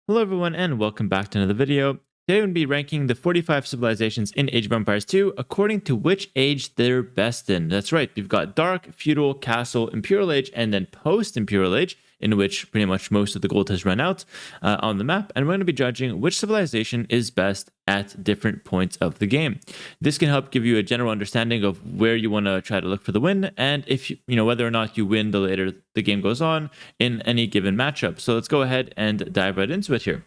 Hello everyone and welcome back to another video. Today we're going to be ranking the 45 civilizations in Age of Empires 2 according to which age they're best in. That's right, we've got Dark, Feudal, Castle, Imperial Age, and then Post-Imperial Age, in which pretty much most of the gold has run out on the map, and we're going to be judging which civilization is best at different points of the game. This can help give you a general understanding of where you want to try to look for the win, and if you know whether or not you win the later the game goes on in any given matchup. So let's go ahead and dive right into it here.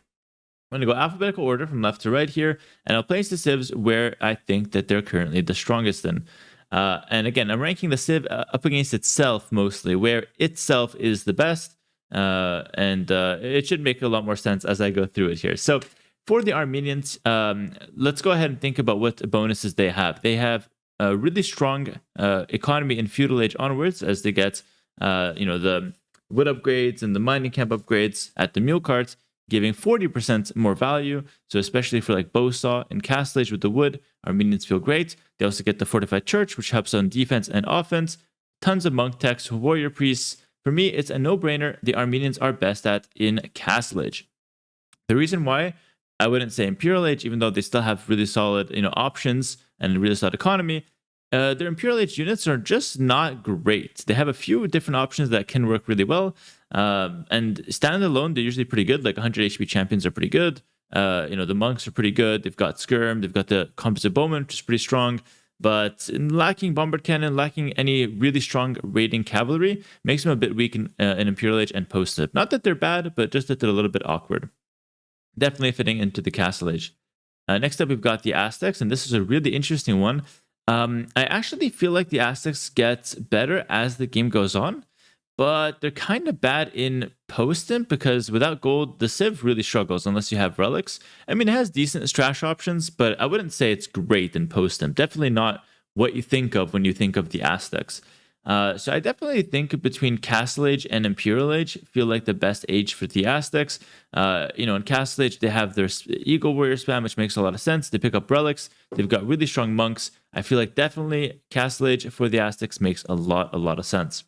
I'm going to go alphabetical order from left to right here, and I'll place the civs where I think that they're currently the strongest in. And again, I'm ranking the civ up against itself mostly, where itself is the best. And it should make a lot more sense as I go through it here. So for the Armenians, let's go ahead and think about what bonuses they have. They have a really strong economy in feudal age onwards, as they get the wood upgrades and the mining camp upgrades at the mule carts, giving 40% more value. So especially for like bow saw and castle age with the wood, Armenians feel great. They also get the fortified church, which helps on defense and offense. Tons of monk techs, warrior priests. For me, it's a no-brainer. The Armenians are best at in Castle Age. The reason why I wouldn't say Imperial Age, even though they still have really solid options and a really solid economy, their Imperial Age units are just not great. They have a few different options that can work really well. And standalone, they're usually pretty good. Like 100 HP champions are pretty good. The monks are pretty good. They've got Skirm. They've got the composite bowman, which is pretty strong. But lacking bombard cannon, lacking any really strong raiding cavalry, makes them a bit weak in Imperial Age and Post-Civ. Not that they're bad, but just that they're a little bit awkward. Definitely fitting into the Castle Age. Next up, we've got the Aztecs, and this is a really interesting one. I actually feel like the Aztecs get better as the game goes on, but they're kind of bad in Post-Imp because without gold, the Civ really struggles unless you have relics. I mean, it has decent strash options, but I wouldn't say it's great in Post-Imp. Definitely not what you think of when you think of the Aztecs. So I definitely think between Castle Age and Imperial Age feel like the best age for the Aztecs. In Castle Age, they have their Eagle Warrior spam, which makes a lot of sense. They pick up relics. They've got really strong monks. I feel like definitely Castle Age for the Aztecs makes a lot of sense.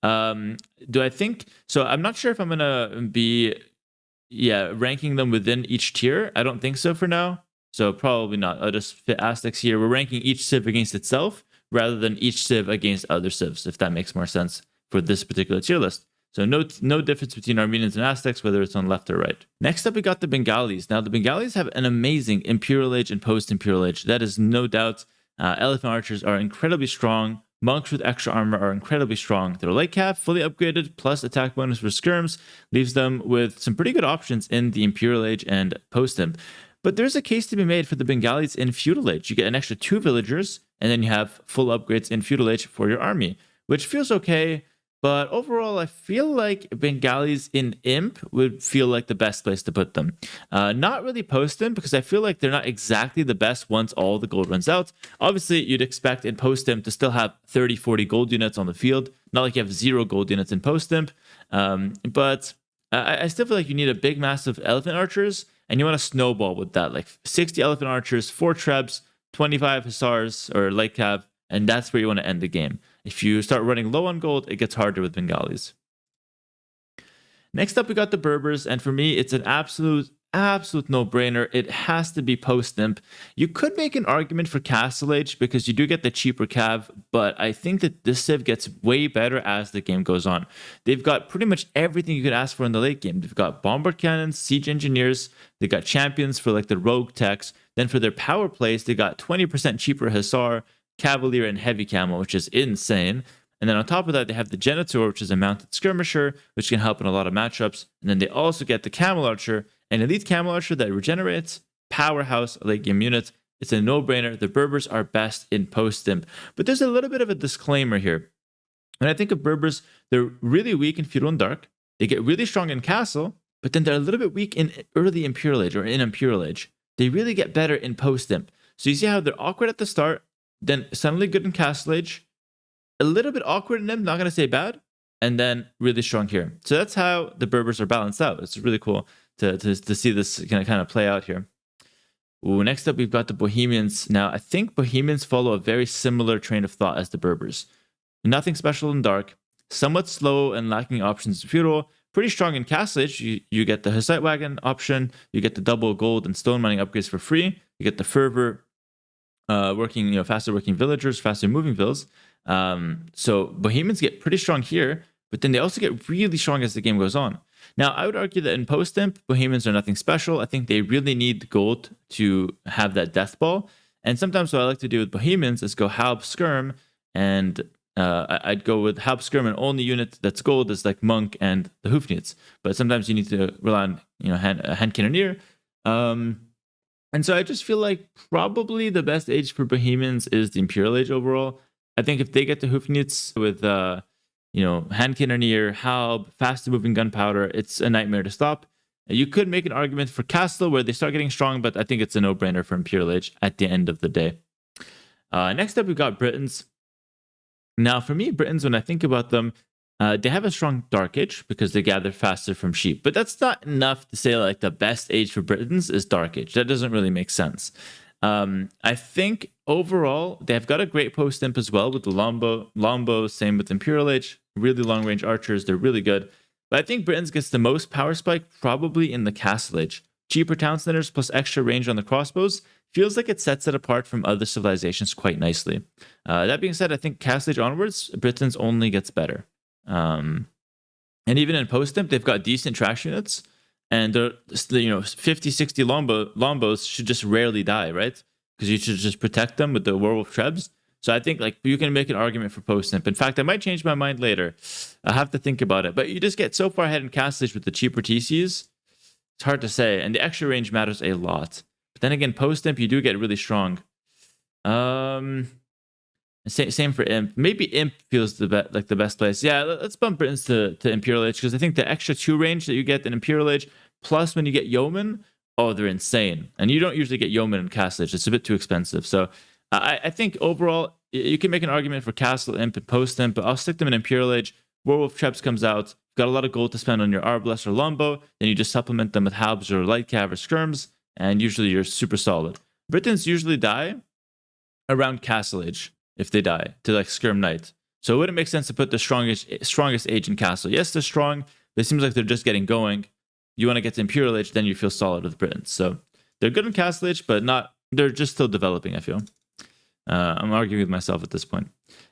Do I think so? I'm not sure if I'm gonna be ranking them within each tier. I don't think so for now, so probably not. I'll just fit Aztecs here. We're ranking each civ against itself rather than each civ against other civs, if that makes more sense for this particular tier list. So no difference between Armenians and Aztecs, whether it's on left or right. Next up, we got the Bengalis. Now, the Bengalis have an amazing Imperial Age and Post-Imperial Age. That is no doubt. Elephant archers are incredibly strong. Monks with extra armor are incredibly strong. Their light cap, fully upgraded, plus attack bonus for skirms, leaves them with some pretty good options in the Imperial Age and Post-Imp. But there's a case to be made for the Bengalis in Feudal Age. You get an extra 2 villagers, and then you have full upgrades in Feudal Age for your army, which feels okay. But overall, I feel like Bengalis in Imp would feel like the best place to put them. Not really Post-Imp, because I feel like they're not exactly the best once all the gold runs out. Obviously, you'd expect in Post-Imp to still have 30, 40 gold units on the field. Not like you have 0 gold units in Post-Imp. But I still feel like you need a big, massive elephant archers, and you want to snowball with that. Like 60 elephant archers, 4 trebs, 25 hussars or light cav, and that's where you want to end the game. If you start running low on gold, it gets harder with Bengalis. Next up, we got the Berbers, and for me, it's an absolute no-brainer. It has to be Post-Imp. You could make an argument for Castle Age because you do get the cheaper cav, but I think that this civ gets way better as the game goes on. They've got pretty much everything you could ask for in the late game. They've got bombard cannons, siege engineers, they got champions for like the rogue techs. Then for their power plays, they got 20% cheaper hussar, cavalier, and heavy camo, which is insane. And then on top of that, they have the Genitor, which is a mounted skirmisher, which can help in a lot of matchups. And then they also get the Camel Archer, an elite Camel Archer that regenerates, powerhouse late game unit. It's a no-brainer. The Berbers are best in Post-Imp. But there's a little bit of a disclaimer here. When I think of Berbers, they're really weak in Feudal and Dark. They get really strong in Castle, but then they're a little bit weak in early Imperial Age or in Imperial Age. They really get better in Post-Imp. So you see how they're awkward at the start, then suddenly good in Castle Age, a little bit awkward in them, not going to say bad, and then really strong here. So that's how the Berbers are balanced out. It's really cool to see this kind of play out here. Ooh, next up, we've got the Bohemians. Now, I think Bohemians follow a very similar train of thought as the Berbers. Nothing special in Dark, somewhat slow and lacking options in Feudal, pretty strong in Castle Age. You get the Hussite wagon option, you get the double gold and stone mining upgrades for free, you get the fervor, working, faster working villagers, faster moving villas. So Bohemians get pretty strong here, but then they also get really strong as the game goes on. Now, I would argue that in post-imp, Bohemians are nothing special. I think they really need gold to have that death ball. And sometimes what I like to do with Bohemians is go Halb Skirm, and I'd go with Halb Skirm, and only unit that's gold is like Monk and the Hoofknechts. But sometimes you need to rely on hand cannoneer. And so I just feel like probably the best age for Bohemians is the Imperial Age overall. I think if they get the Hoofknechts with hand cannoneer, Halb, faster moving gunpowder, it's a nightmare to stop. You could make an argument for Castle where they start getting strong, but I think it's a no-brainer for Imperial Age at the end of the day. Next up, we've got Britons. Now, for me, Britons, when I think about them, they have a strong Dark Age because they gather faster from sheep. But that's not enough to say like the best age for Britons is Dark Age. That doesn't really make sense. I think overall, they've got a great post-imp as well with the Lombo, same with Imperial Age. Really long-range archers, they're really good. But I think Britons gets the most power spike probably in the Castle Age. Cheaper town centers plus extra range on the crossbows feels like it sets it apart from other civilizations quite nicely. That being said, I think Castle Age onwards, Britons only gets better. And even in post-imp, they've got decent trash units. And they're, 50, 60 Lombos should just rarely die, right? Because you should just protect them with the Werewolf Trebs. So I think like you can make an argument for post-imp. In fact, I might change my mind later. I have to think about it. But you just get so far ahead in Castle Age with the cheaper TCs. It's hard to say. And the extra range matters a lot. But then again, post-imp, you do get really strong. Same for imp. Maybe imp feels the best place. Yeah, let's bump Britons to Imperial Age because I think the extra 2 range that you get in Imperial Age, plus when you get Yeoman, they're insane. And you don't usually get Yeoman in Castle Age. It's a bit too expensive. So I think overall, you can make an argument for Castle, Imp, and Post-Imp, but I'll stick them in Imperial Age. Werewolf Trebs comes out. Got a lot of gold to spend on your Arbalest or Lombo. Then you just supplement them with Halbs or Light Cav or Skirms, and usually you're super solid. Britons usually die around Castle Age, if they die, to like Skirm Knight. So it wouldn't make sense to put the strongest age in Castle. Yes, they're strong, but it seems like they're just getting going. You want to get to Imperial Age, then you feel solid with Britons. So they're good in Castle Age, but they're just still developing, I feel. I'm arguing with myself at this point.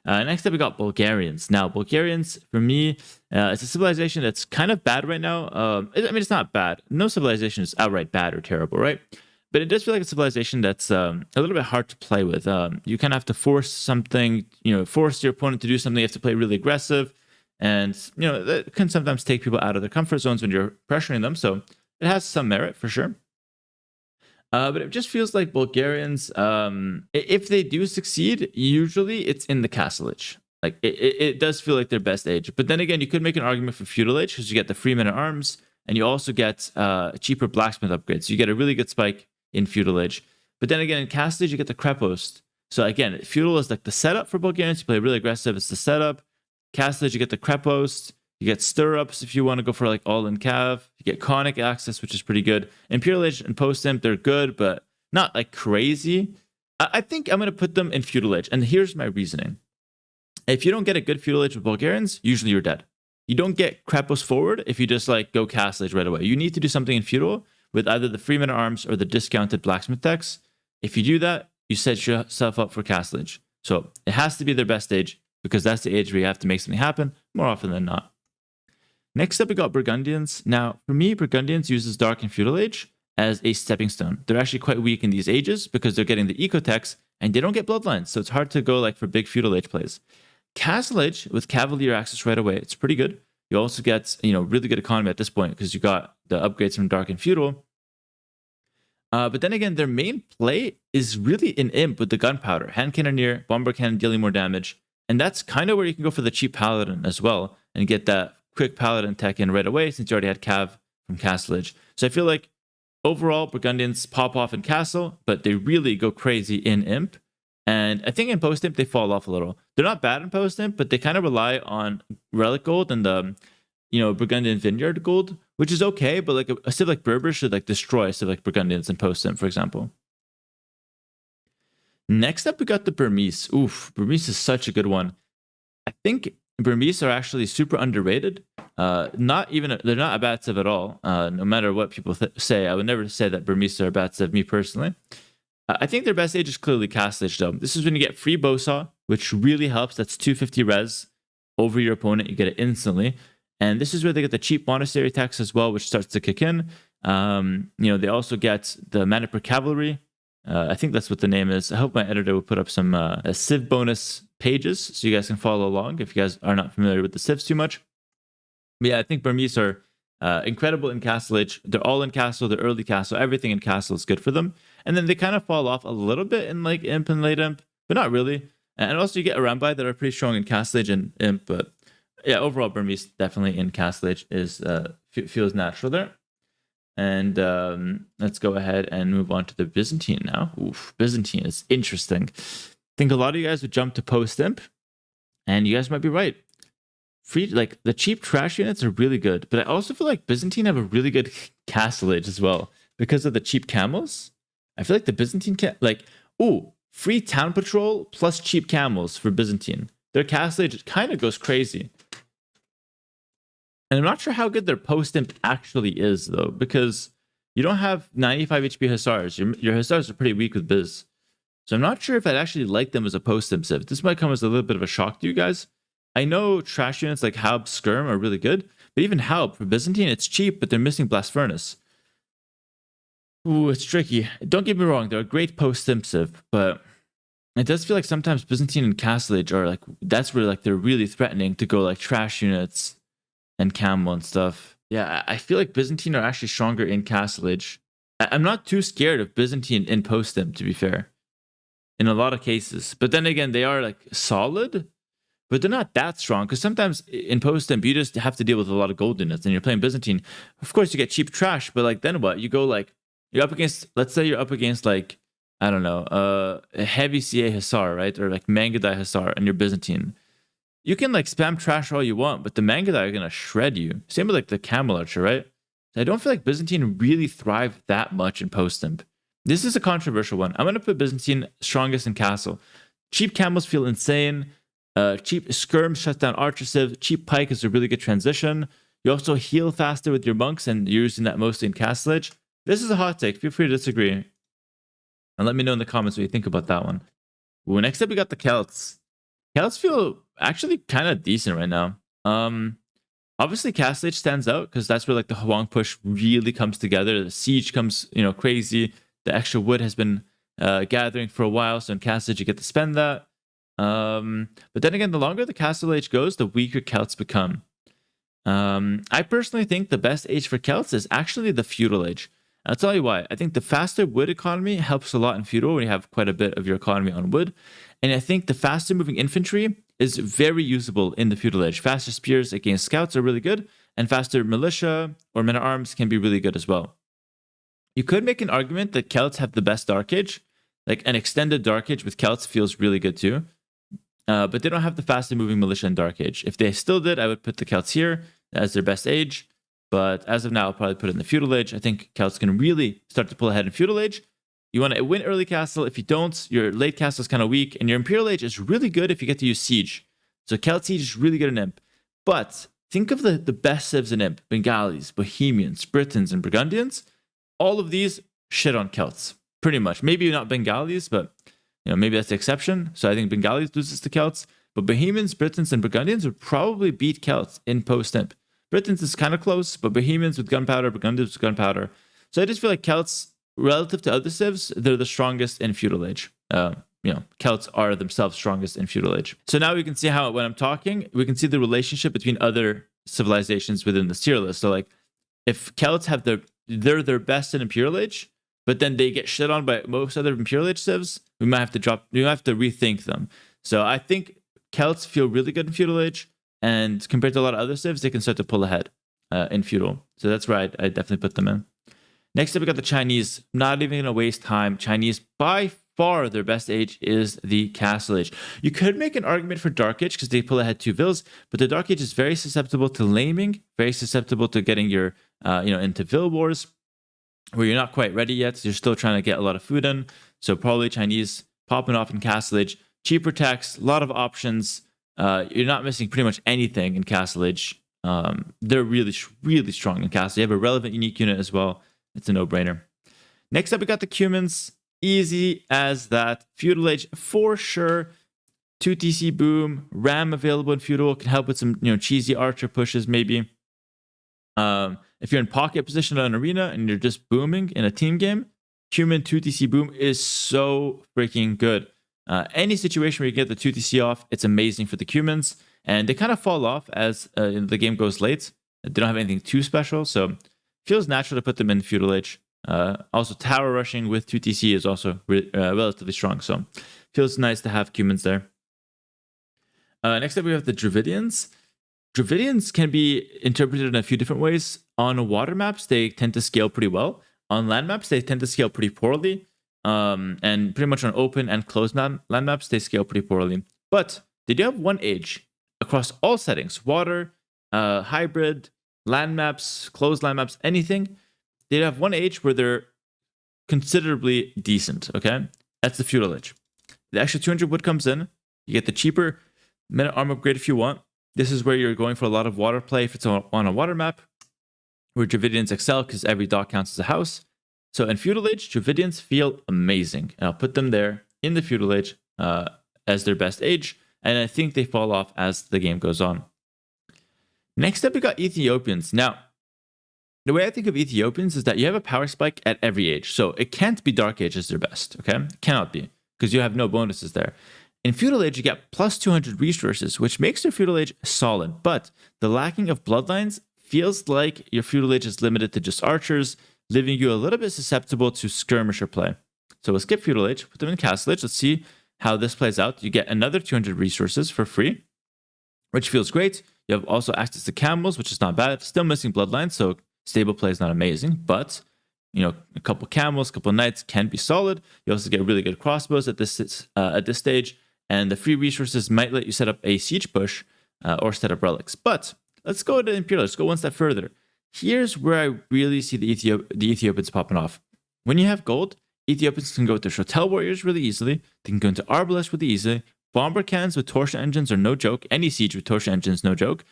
Next up, we got Bulgarians. Now, Bulgarians, for me, it's a civilization that's kind of bad right now. It's not bad. No civilization is outright bad or terrible, right? But it does feel like a civilization that's a little bit hard to play with. You kind of have to force something, force your opponent to do something. You have to play really aggressive. And, that can sometimes take people out of their comfort zones when you're pressuring them. So it has some merit for sure. But it just feels like Bulgarians, if they do succeed, usually it's in the Castle Age. Like it does feel like their best age. But then again, you could make an argument for Feudal Age because you get the free men at arms and you also get cheaper blacksmith upgrades. So you get a really good spike in Feudal Age. But then again, in Castle Age, you get the Krepost. So again, Feudal is like the setup for Bulgarians. You play really aggressive. It's the setup. Castle Age, you get the Krepost. You get stirrups if you want to go for like all-in cav. You get conic access, which is pretty good. Imperial Age and Post-Imp, they're good, but not like crazy. I think I'm going to put them in Feudal Age. And here's my reasoning. If you don't get a good Feudal Age with Bulgarians, usually you're dead. You don't get Krepos forward if you just like go Castle Age right away. You need to do something in Feudal with either the free men at arms or the discounted blacksmith decks. If you do that, you set yourself up for Castle Age. So it has to be their best age because that's the age where you have to make something happen more often than not. Next up, we got Burgundians. Now, for me, Burgundians uses Dark and Feudal Age as a stepping stone. They're actually quite weak in these ages because they're getting the Ecotechs and they don't get Bloodlines, so it's hard to go like for big Feudal Age plays. Castle Age with Cavalier access right away, it's pretty good. You also get, really good economy at this point because you got the upgrades from Dark and Feudal. But then again, their main play is really in Imp with the Gunpowder, Hand Cannoneer, Bomber Cannon dealing more damage. And that's kind of where you can go for the cheap Paladin as well and get that quick Paladin tech in right away since you already had Cav from Castle Age. So I feel like overall Burgundians pop off in Castle, but they really go crazy in Imp. And I think in Post-Imp they fall off a little. They're not bad in Post-Imp, but they kind of rely on Relic Gold and the Burgundian Vineyard Gold, which is okay, but like a civ like Berbers should like destroy a civ like Burgundians in Post-Imp, for example. Next up, we got the Burmese. Burmese is such a good one. I think Burmese are actually super underrated. They're not a bad civ at all. No matter what people say, I would never say that Burmese are a bad civ, me personally. I think their best age is clearly Castle Age, though. This is when you get free Bowsaw, which really helps. That's 250 res over your opponent. You get it instantly. And this is where they get the cheap monastery tax as well, which starts to kick in. They also get the Manipur Cavalry. I think that's what the name is. I hope my editor will put up some Civ bonus pages so you guys can follow along if you guys are not familiar with the Civs too much. But yeah, I think Burmese are incredible in Castle Age. They're all in Castle, they're early Castle. Everything in Castle is good for them. And then they kind of fall off a little bit in like Imp and Late Imp, but not really. And also you get Arambai that are pretty strong in Castle Age and Imp, but yeah, overall Burmese definitely in Castle Age is feels natural there. And let's go ahead and move on to the Byzantine now. Oof, Byzantine is interesting. I think a lot of you guys would jump to post-imp, and you guys might be right. The cheap trash units are really good, but I also feel like Byzantine have a really good Castle Age as well because of the cheap camels. I feel like the Byzantine free town patrol plus cheap camels for Byzantine. Their Castle Age kind of goes crazy. And I'm not sure how good their post-imp actually is, though, because you don't have 95 HP Hussars. Your Hussars are pretty weak with Biz. So I'm not sure if I'd actually like them as a post-imp civ. This might come as a little bit of a shock to you guys. I know trash units like Haub, Skirm are really good, but even Haub for Byzantine, it's cheap, but they're missing Blast Furnace. Ooh, it's tricky. Don't get me wrong, they're a great post-imp civ, but it does feel like sometimes Byzantine and Castle Age are like, that's where like they're really threatening to go like trash units and Camel and stuff. Yeah, I feel like Byzantine are actually stronger in Castle Age. I'm not too scared of Byzantine in post-imp, to be fair, in a lot of cases. But then again, they are like solid, but they're not that strong, because sometimes in post-imp, you just have to deal with a lot of gold units, and you're playing Byzantine. Of course, you get cheap trash, but like then what? You go like, you're up against, let's say you're up against like, I don't know, a heavy CA Hussar, right? Or like Mangadai Hussar, and you're Byzantine. You can like spam trash all you want, but the Mangadai are going to shred you. Same with like the Camel Archer, right? I don't feel like Byzantine really thrive that much in post-imp. This is a controversial one. I'm going to put Byzantine strongest in Castle. Cheap Camels feel insane. Cheap Skirm shuts down Archer Civ. Cheap Pike is a really good transition. You also heal faster with your monks, and you're using that mostly in Castle Age. This is a hot take. Feel free to disagree. And let me know in the comments what you think about that one. Well, next up, we got the Celts. Celts feel actually kind of decent right now. Obviously, Castle Age stands out because that's where like the Hwang push really comes together. The siege comes, crazy. The extra wood has been gathering for a while, so in Castle Age you get to spend that. But then again, the longer the Castle Age goes, the weaker Celts become. I personally think the best age for Celts is actually the Feudal Age. I'll tell you why. I think the faster wood economy helps a lot in Feudal when you have quite a bit of your economy on wood. And I think the faster moving infantry is very usable in the Feudal Age. Faster spears against scouts are really good, and faster militia or men-at-arms can be really good as well. You could make an argument that Celts have the best Dark Age. Like an extended Dark Age with Celts feels really good too. But they don't have the faster moving militia in Dark Age. If they still did, I would put the Celts here as their best age. But as of now, I'll probably put it in the Feudal Age. I think Celts can really start to pull ahead in Feudal Age. You want to win early castle. If you don't, your late castle is kind of weak. And your Imperial Age is really good if you get to use Siege. So Celt Siege is really good in Imp. But think of the best civs in Imp. Bengalis, Bohemians, Britons, and Burgundians. All of these shit on Celts. Pretty much. Maybe not Bengalis, but maybe that's the exception. So I think Bengalis loses to Celts. But Bohemians, Britons, and Burgundians would probably beat Celts in post-Imp. Britons is kind of close, but Bohemians with gunpowder, Burgundians with gunpowder. So I just feel like Celts, relative to other civs, they're the strongest in Feudal Age. Celts are themselves strongest in Feudal Age. So now we can see how, when I'm talking, we can see the relationship between other civilizations within the tier list. So like, if Celts have they're their best in Imperial Age, but then they get shit on by most other Imperial Age civs, we might have to rethink them. So I think Celts feel really good in Feudal Age, and compared to a lot of other civs, they can start to pull ahead in Feudal. So that's where I definitely put them in. Next up, we got the Chinese. Not even going to waste time. Chinese, by far, their best age is the Castle Age. You could make an argument for Dark Age because they pull ahead 2 vills, but the Dark Age is very susceptible to laming, very susceptible to getting your, into vill wars, where you're not quite ready yet. So you're still trying to get a lot of food in. So probably Chinese popping off in Castle Age. Cheaper tax, a lot of options. You're not missing pretty much anything in Castle Age. They're really, really strong in Castle. You have a relevant unique unit as well. It's a no-brainer. Next up, we got the Cumans. Easy as that. Feudal Age for sure. 2 TC boom. Ram available in Feudal. Can help with some cheesy archer pushes maybe. If you're in pocket position on an arena and you're just booming in a team game, Cuman 2 TC boom is so freaking good. Any situation where you get the 2 TC off, it's amazing for the Cumans. And they kind of fall off as the game goes late. They don't have anything too special, so it feels natural to put them in Feudal Age. Also, tower rushing with 2 TC is also relatively strong, so it feels nice to have Cumans there. Next up, we have the Dravidians. Dravidians can be interpreted in a few different ways. On water maps, they tend to scale pretty well. On land maps, they tend to scale pretty poorly. And pretty much on open and closed land maps, they scale pretty poorly. But they do have one age across all settings. Water, hybrid, land maps, closed land maps, anything. They have one age where they're considerably decent, okay? That's the Feudal Age. The extra 200 wood comes in. You get the cheaper minute arm upgrade if you want. This is where you're going for a lot of water play if it's on a water map, where Dravidians excel because every dock counts as a house. So in Feudal Age, Dravidians feel amazing. And I'll put them there in the Feudal Age as their best age. And I think they fall off as the game goes on. Next up, we got Ethiopians. Now, the way I think of Ethiopians is that you have a power spike at every age. So it can't be Dark Age as their best, okay? It cannot be, because you have no bonuses there. In Feudal Age, you get plus 200 resources, which makes their Feudal Age solid. But the lacking of bloodlines feels like your Feudal Age is limited to just archers, leaving you a little bit susceptible to skirmisher play. So we'll skip Feudal Age, put them in Castle Age. Let's see how this plays out. You get another 200 resources for free, which feels great. You have also access to camels, which is not bad. Still missing bloodlines, so stable play is not amazing, but a couple camels, a couple knights can be solid. You also get really good crossbows at this stage, and the free resources might let you set up a siege push or set up relics. But let's go to Imperial. Let's go one step further. Here's where I really see the Ethiopians popping off. When you have gold, Ethiopians can go to Shotel warriors really easily. They can go into Arbalists really easily. Bomber cannons with torsion engines are no joke. Any siege with torsion engines, no joke.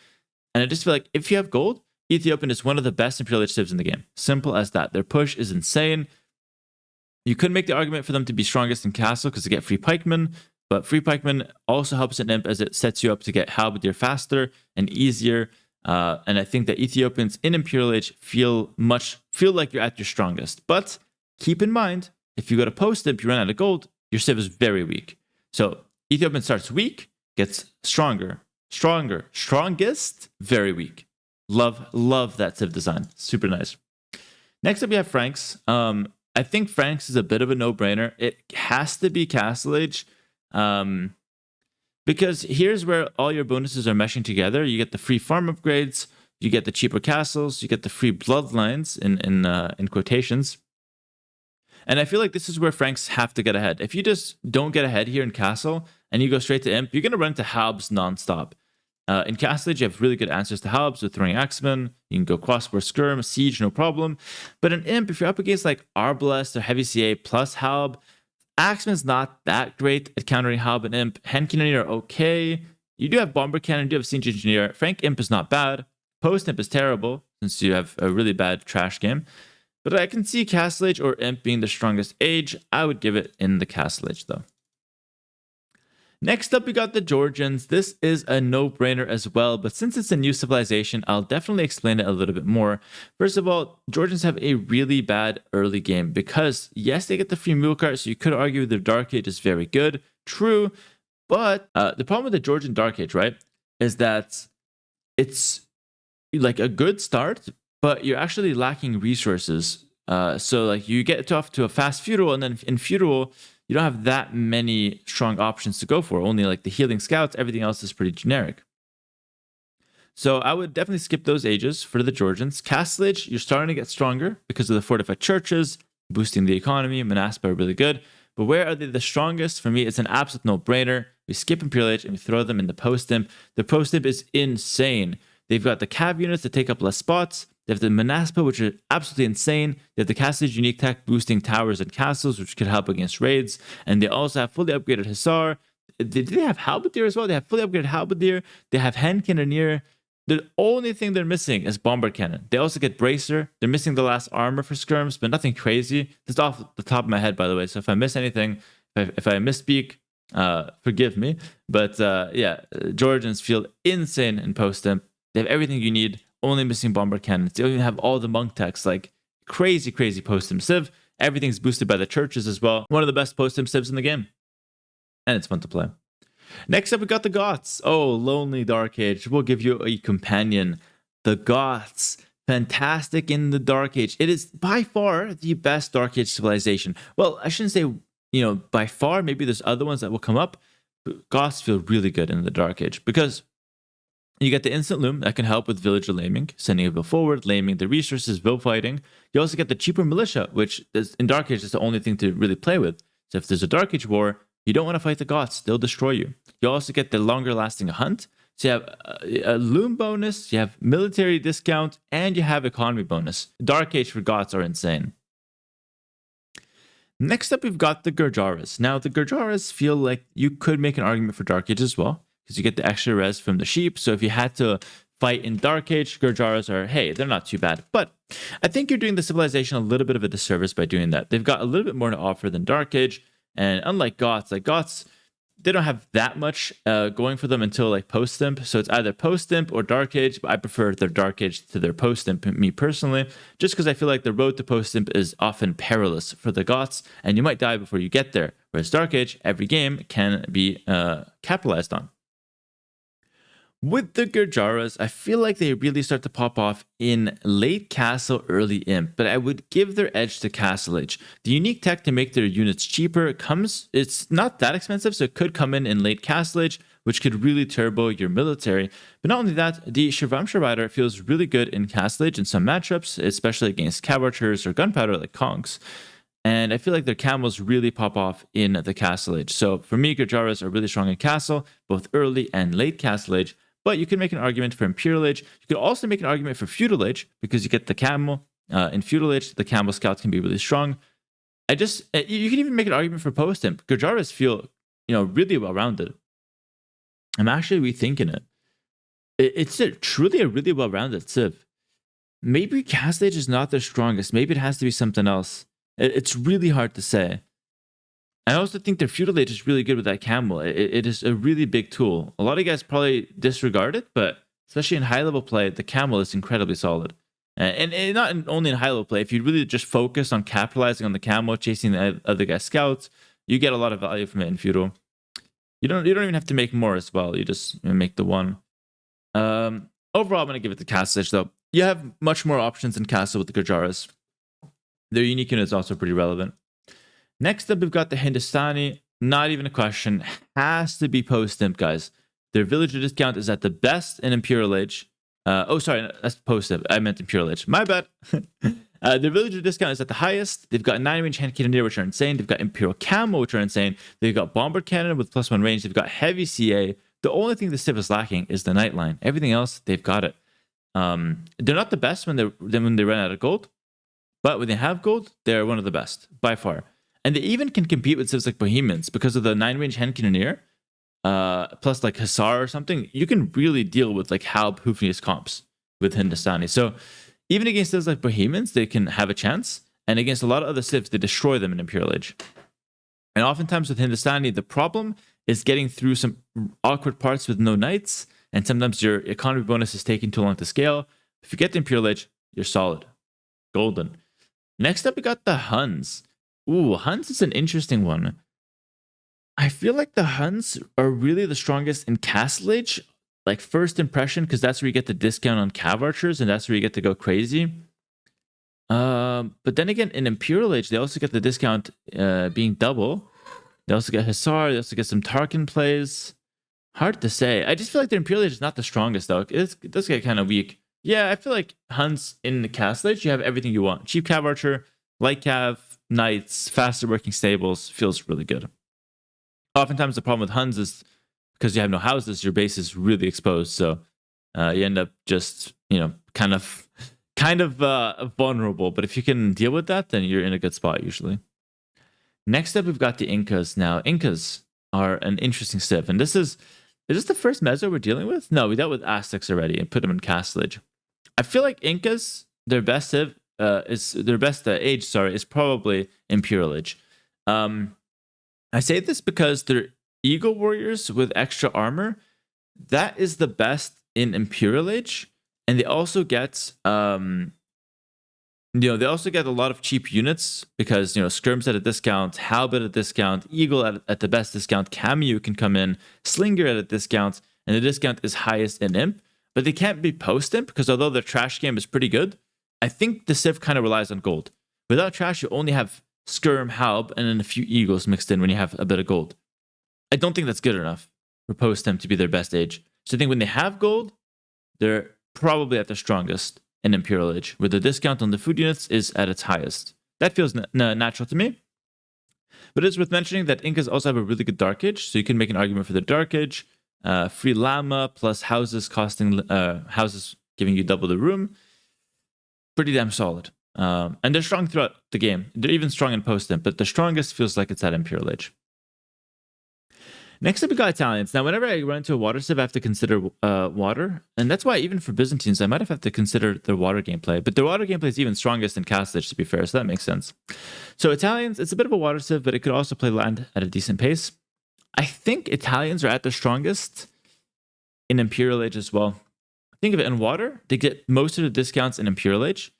And I just feel like if you have gold, Ethiopian is one of the best Imperial Age civs in the game. Simple as that. Their push is insane. You could make the argument for them to be strongest in Castle because they get free pikemen, but free pikemen also helps an imp as it sets you up to get halberdier faster and easier. And I think that Ethiopians in Imperial Age feel like you're at your strongest. But keep in mind, if you go to post imp, you run out of gold, your civ is very weak. So Ethiopian starts weak, gets stronger, strongest, very weak. Love that civ design. Super nice. Next up, we have Franks. I think Franks is a bit of a no-brainer. It has to be Castle Age. Because here's where all your bonuses are meshing together. You get the free farm upgrades, you get the cheaper castles, you get the free bloodlines in quotations. And I feel like this is where Franks have to get ahead. If you just don't get ahead here in Castle and you go straight to Imp, you're going to run into Halbs nonstop. In Castle Age, you have really good answers to Halbs with throwing Axemen. You can go crossbow, skirm, siege, no problem. But in Imp, if you're up against like Arbalest or Heavy CA plus Halb, Axemen's not that great at countering Halb and Imp. Hand Cannoneer are okay. You do have Bomber Cannon, you do have Siege Engineer. Frank Imp is not bad. Post Imp is terrible, since you have a really bad trash game. But I can see Castle Age or Imp being the strongest age. I would give it in the Castle Age, though. Next up, we got the Georgians. This is a no-brainer as well, but since it's a new civilization, I'll definitely explain it a little bit more. First of all, Georgians have a really bad early game because, yes, they get the free mule cart, so you could argue their Dark Age is very good. True, but the problem with the Georgian Dark Age, right, is that it's like a good start, but you're actually lacking resources. So like you get off to a fast feudal, and then in feudal, you don't have that many strong options to go for. Only like the healing scouts, everything else is pretty generic. So I would definitely skip those ages for the Georgians. Castle Age, you're starting to get stronger because of the fortified churches, boosting the economy. Monaspa are really good. But where are they the strongest? For me, it's an absolute no-brainer. We skip Imperial Age and we throw them in the post-imp. The post-imp is insane. They've got the cav units that take up less spots. They have the Monaspa, which are absolutely insane. They have the Castle Age unique tech boosting towers and castles, which could help against raids. And they also have fully upgraded Hussar, they have halberdier as well? They have fully upgraded halberdier. They have hand cannoneer. The only thing they're missing is bomber cannon. They also get bracer. They're missing the last armor for skirms, but nothing crazy. Just off the top of my head, by the way. So if I miss anything, if I misspeak, forgive me. But yeah, Georgians feel insane in post-imp. They have everything you need, only missing bomber cannons. They even have all the monk techs, like crazy post-imp civ. Everything's boosted by the churches as well. One of the best post-imp civs in the game. And it's fun to play. Next up, we got the Goths. Oh, lonely Dark Age. We'll give you a companion. The Goths. Fantastic in the Dark Age. It is by far the best Dark Age civilization. Well, I shouldn't say, by far. Maybe there's other ones that will come up. But Goths feel really good in the Dark Age because you get the instant loom that can help with villager laming, sending a bill forward, laming the resources, bill fighting. You also get the cheaper militia, which is, in Dark Age is the only thing to really play with. So if there's a Dark Age war, you don't want to fight the Goths. They'll destroy you. You also get the longer lasting hunt. So you have a loom bonus, you have military discount, and you have economy bonus. Dark Age for Goths are insane. Next up, we've got the Gurjaras. Now, the Gurjaras feel like you could make an argument for Dark Age as well, because you get the extra res from the sheep. So if you had to fight in Dark Age, Gurjaras are, hey, they're not too bad. But I think you're doing the civilization a little bit of a disservice by doing that. They've got a little bit more to offer than Dark Age. And unlike Goths, they don't have that much going for them until like post-imp. So it's either post-imp or Dark Age, but I prefer their Dark Age to their post-imp, me personally, just because I feel like the road to post-imp is often perilous for the Goths, and you might die before you get there. Whereas Dark Age, every game can be capitalized on. With the Gurjaras, I feel like they really start to pop off in late Castle, early Imp, but I would give their edge to Castle Age. The unique tech to make their units cheaper it's not that expensive, so it could come in late Castle Age, which could really turbo your military. But not only that, the Shirvamsha Rider feels really good in Castle Age in some matchups, especially against cav archers or gunpowder like conks. And I feel like their camels really pop off in the Castle Age. So for me, Gurjaras are really strong in Castle, both early and late Castle Age. But you can make an argument for Imperial Age. You could also make an argument for Feudal Age because you get the camel. In Feudal Age, the camel scouts can be really strong. You can even make an argument for Post-Imp. Gurjaras feel, really well-rounded. I'm actually rethinking it. It's truly a really well-rounded civ. Maybe Castle Age is not their strongest. Maybe it has to be something else. It's really hard to say. I also think their Feudal Age is really good with that camel. It is a really big tool. A lot of guys probably disregard it, but especially in high-level play, the camel is incredibly solid. And not only in high-level play, if you really just focus on capitalizing on the camel, chasing the other guy's scouts, you get a lot of value from it in Feudal. You don't even have to make more as well. You just make the one. Overall, I'm going to give it to Castle Age, though. You have much more options in Castle with the Gurjaras. Their unique unit is also pretty relevant. Next up, we've got the Hindustani. Not even a question. Has to be post-imp, guys. Their villager discount is at the best in Imperial Age. That's post-imp. I meant Imperial Age. My bad. Their villager discount is at the highest. They've got 9-range hand cannoneer, which are insane. They've got Imperial Camel, which are insane. They've got bomber cannon with +1 range. They've got heavy CA. The only thing the civ is lacking is the Nightline. Everything else, they've got it. They're not the best when they run out of gold, but when they have gold, they're one of the best by far. And they even can compete with civs like Bohemians because of the 9-range hand cannoneer, plus like Hussar or something. You can really deal with like Halb, Hoofnius comps with Hindustani. So even against civs like Bohemians, they can have a chance. And against a lot of other civs, they destroy them in Imperial Age. And oftentimes with Hindustani, the problem is getting through some awkward parts with no knights. And sometimes your economy bonus is taking too long to scale. If you get the Imperial Age, you're solid. Golden. Next up, we got the Huns. Ooh, Huns is an interesting one. I feel like the Huns are really the strongest in Castle Age, like first impression, because that's where you get the discount on cav archers, and that's where you get to go crazy. But then again, in Imperial Age, they also get the discount being double. They also get Hussar, they also get some Tarkin plays. Hard to say. I just feel like the Imperial Age is not the strongest, though. It does get kind of weak. Yeah, I feel like Huns in the Castle Age, you have everything you want. Cheap cav archer, light cav, knights, faster working stables, feels really good. Oftentimes the problem with Huns is because you have no houses, your base is really exposed. So you end up just, kind of vulnerable. But if you can deal with that, then you're in a good spot usually. Next up, we've got the Incas. Now, Incas, are an interesting civ. And is this the first Meso we're dealing with? No, we dealt with Aztecs already and put them in Castle Age. I feel like Incas, their best age, is probably Imperial Age. I say this because they're Eagle Warriors with extra armor. That is the best in Imperial Age, and they also get they also get a lot of cheap units because Skirm's at a discount, Halberd at a discount, Eagle at the best discount, Camu can come in, Slinger at a discount, and the discount is highest in Imp. But they can't be post-Imp because although their trash game is pretty good, I think the Civ kind of relies on gold. Without trash, you only have Skirm, Halb, and then a few Eagles mixed in when you have a bit of gold. I don't think that's good enough for post-Imp to be their best age. So I think when they have gold, they're probably at their strongest in Imperial Age, where the discount on the food units is at its highest. That feels natural to me. But it's worth mentioning that Incas also have a really good Dark Age, so you can make an argument for the Dark Age. Free llama plus houses giving you double the room. Pretty damn solid. And they're strong throughout the game. They're even strong in post-Imp, but the strongest feels like it's at Imperial Age. Next up, we got Italians. Now, whenever I run into a water civ, I have to consider water. And that's why even for Byzantines, I might have to consider their water gameplay. But their water gameplay is even strongest in Castle Age, to be fair, so that makes sense. So Italians, it's a bit of a water civ, but it could also play land at a decent pace. I think Italians are at their strongest in Imperial Age as well. Think of it, in water, they get most of the discounts in Imperial Age.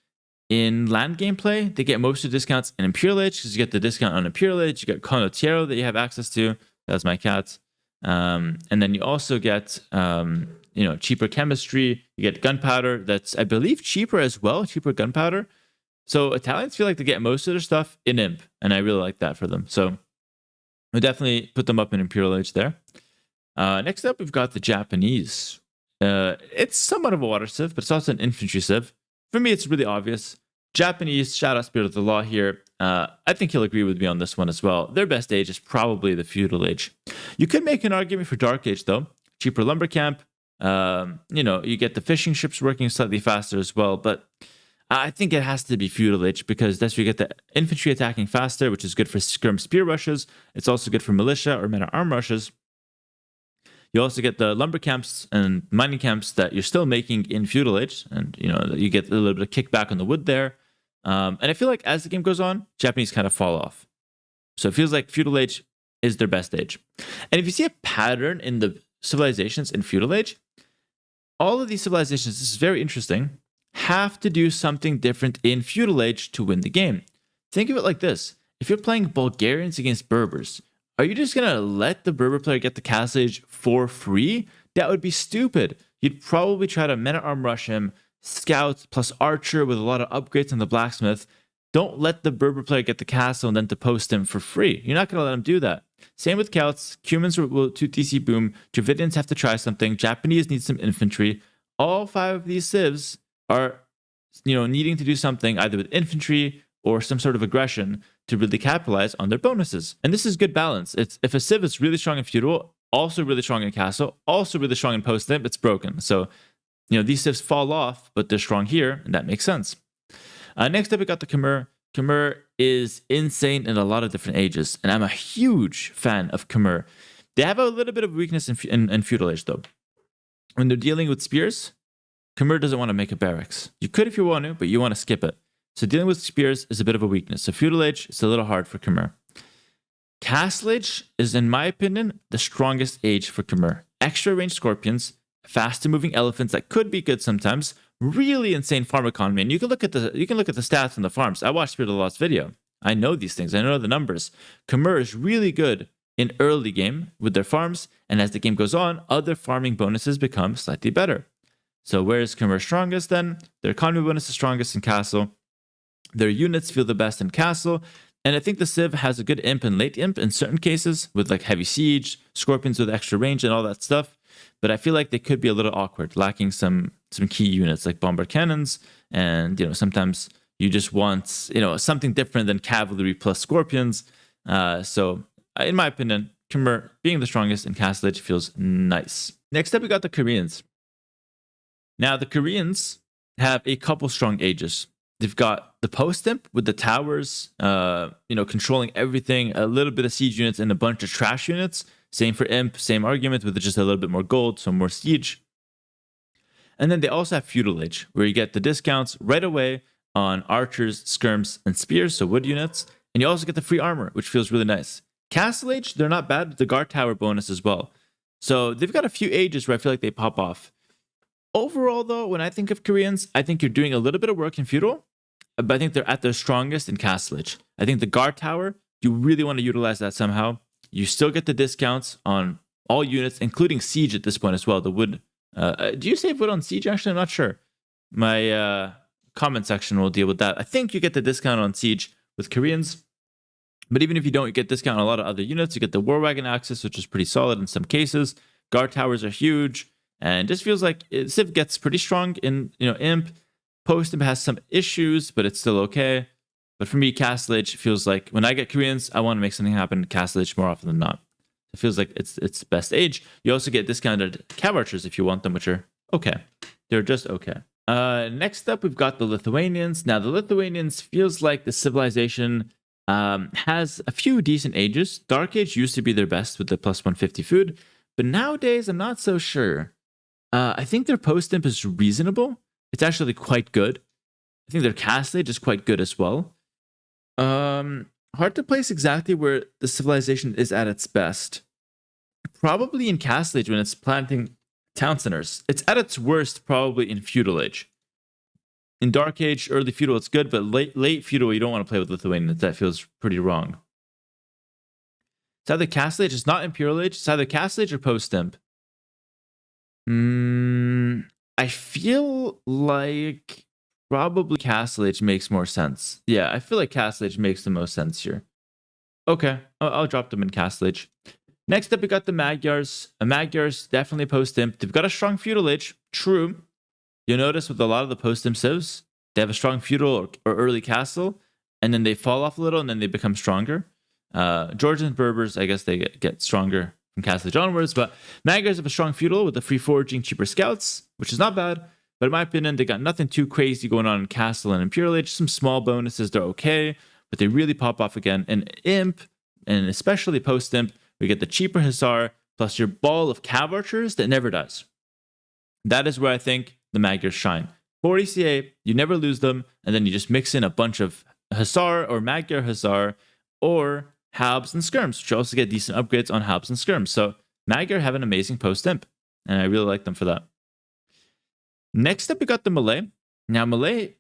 In land gameplay, they get most of the discounts in Imperial Age because you get the discount on Imperial Age. You get Condottiero that you have access to. That's my cat. And then you also get, cheaper chemistry. You get gunpowder. That's, I believe, cheaper as well. Cheaper gunpowder. So Italians feel like they get most of their stuff in Imp, and I really like that for them. So we definitely put them up in Imperial Age there. Next up, we've got the Japanese. It's somewhat of a water civ, but it's also an infantry civ. For me, it's really obvious. Japanese, shout out Spirit of the Law here. I think he'll agree with me on this one as well. Their best age is probably the Feudal Age. You could make an argument for Dark Age, though. Cheaper lumber camp. You get the fishing ships working slightly faster as well. But I think it has to be Feudal Age because that's where you get the infantry attacking faster, which is good for skirm spear rushes. It's also good for militia or men-at-arm rushes. You also get the lumber camps and mining camps that you're still making in Feudal Age. And, you get a little bit of kickback on the wood there. And I feel like as the game goes on, Japanese kind of fall off. So it feels like Feudal Age is their best age. And if you see a pattern in the civilizations in Feudal Age, all of these civilizations, this is very interesting, have to do something different in Feudal Age to win the game. Think of it like this. If you're playing Bulgarians against Berbers, are you just going to let the Berber player get the Castle Age for free? That would be stupid. You'd probably try to men-at-arm rush him, scout plus archer with a lot of upgrades on the blacksmith. Don't let the Berber player get the castle and then to post him for free. You're not going to let him do that. Same with Celts. Cumans will 2TC boom. Dravidians have to try something. Japanese need some infantry. All 5 of these civs are, needing to do something either with infantry or some sort of aggression to really capitalize on their bonuses. And this is good balance. It's if a civ is really strong in feudal, also really strong in castle, also really strong in post-imp, it's broken. So, these civs fall off, but they're strong here, and that makes sense. Next up, we got the Khmer. Khmer is insane in a lot of different ages, and I'm a huge fan of Khmer. They have a little bit of weakness in feudal age, though. When they're dealing with spears, Khmer doesn't want to make a barracks. You could if you want to, but you want to skip it. So dealing with spears is a bit of a weakness. So feudal age, it's a little hard for Khmer. Castle age is, in my opinion, the strongest age for Khmer. Extra range scorpions, faster moving elephants that could be good sometimes, really insane farm economy. And you can look at the stats on the farms. I watched Spirit of the Lost video. I know these things. I know the numbers. Khmer is really good in early game with their farms, and as the game goes on, other farming bonuses become slightly better. So where is Khmer strongest then? Their economy bonus is strongest in castle. Their units feel the best in castle. And I think the Civ has a good imp and late imp in certain cases with like heavy siege, scorpions with extra range and all that stuff. But I feel like they could be a little awkward, lacking some key units like bombard cannons. And, sometimes you just want, something different than cavalry plus scorpions. So in my opinion, Khmer being the strongest in Castle Age feels nice. Next up, we got the Koreans. Now, the Koreans have a couple strong ages. They've got the post-imp with the towers, controlling everything, a little bit of siege units and a bunch of trash units. Same for Imp, same argument with just a little bit more gold, so more siege. And then they also have Feudal Age, where you get the discounts right away on archers, skirms, and spears, so wood units. And you also get the free armor, which feels really nice. Castle Age, they're not bad, with the guard tower bonus as well. So they've got a few ages where I feel like they pop off. Overall, though, when I think of Koreans, I think you're doing a little bit of work in Feudal, but I think they're at their strongest in Castle Age. I think the guard tower, you really want to utilize that somehow. You still get the discounts on all units, including siege at this point as well. The wood. Do you save wood on siege? Actually, I'm not sure. My comment section will deal with that. I think you get the discount on siege with Koreans. But even if you don't, you get discount on a lot of other units. You get the war wagon access, which is pretty solid in some cases. Guard towers are huge. And it just feels like Civ gets pretty strong in Imp. Post Imp has some issues, but it's still okay. But for me, Castle Age feels like when I get Koreans, I want to make something happen in Castle Age more often than not. It feels like it's the best age. You also get discounted cav archers if you want them, which are okay. They're just okay. Next up, we've got the Lithuanians. Now, the Lithuanians feels like the civilization has a few decent ages. Dark Age used to be their best with the plus 150 food, but nowadays I'm not so sure. I think their post imp is reasonable. It's actually quite good. I think their Castle Age is quite good as well. Hard to place exactly where the civilization is at its best. Probably in Castle Age when it's planting town centers. It's at its worst probably in Feudal Age. In Dark Age, early Feudal, it's good, but late Feudal, you don't want to play with Lithuanians. That feels pretty wrong. It's either Castle Age, it's not Imperial Age. It's either Castle Age or Post Imp. I feel like probably Castle Age makes more sense. Yeah, I feel like Castle Age makes the most sense here. Okay, I'll drop them in Castle Age. Next up, we got the Magyars. Magyars, definitely post-imp. They've got a strong Feudal Age, true. You'll notice with a lot of the post-imp civs, they have a strong Feudal or early Castle, and then they fall off a little, and then they become stronger. Georgians, Berbers, I guess they get stronger from Castle Age onwards, but Magyars have a strong Feudal with the free foraging, cheaper scouts, which is not bad. But in my opinion, they got nothing too crazy going on in Castle and Imperial Age. Some small bonuses, they're okay, but they really pop off again. And Imp, and especially post-Imp, we get the cheaper Hussar plus your ball of cav archers that never dies. That is where I think the Magyars shine. 40 CA, you never lose them, and then you just mix in a bunch of Hussar or Magyar Hussar or Halbs and Skirms, which you also get decent upgrades on Halbs and Skirms. So Magyar have an amazing post-Imp, and I really like them for that. Next up, we got the Malay. Now, Malay